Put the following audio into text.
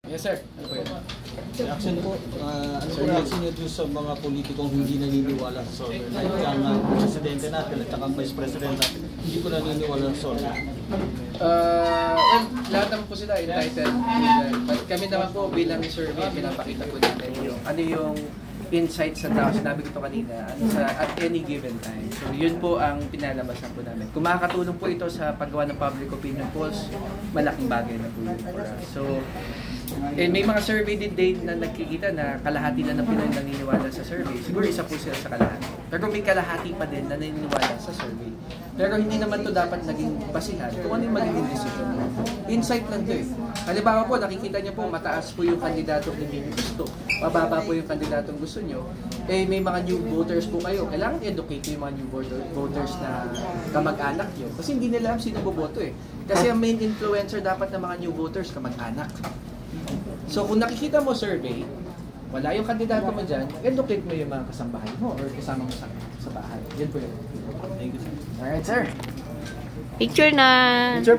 Yes, sir. Ano po yun? Reaction po, ano po reaction niyo dun sa mga politikong hindi naniniwala sa solar? Like ang presidente natin at saka ang vice president natin, hindi po naniniwala sa solar. Well, lahat naman po sila entitled. But kami naman po bilang survey, pinapakita po natin yung ano yung insights sa tao. Sinabi ko ito kanina, at any given time. So yun po ang pinalabasan po namin. Kung makakatulong po ito sa paggawa ng public opinion polls, malaking bagay na po yun for us. So, may mga survey din date na nagkikita na kalahati lang ng Pinoy naniniwala sa survey. Siguro isa po sila sa kalahati. Pero may kalahati pa din na naniniwala sa survey. Pero hindi naman to dapat naging basihan kung ano yung magiging decision mo. Insight lang to eh. Halimbawa po, nakikita niyo po, mataas po yung kandidatong hindi niyo gusto. Mababa po yung kandidatong gusto niyo. Eh, may mga new voters po kayo. Kailangan educate yung mga new voters na kamag-anak niyo. Kasi hindi nila alam sino boboto eh. Kasi ang main influencer dapat ng mga new voters, kamag-anak. So kung nakikita mo survey, wala yung kandidato mo dyan, educate mo yung mga kasambahay mo or kasama mo sa bahay. Yan po yun. Thank you, sir. Alright, sir. Picture na! Picture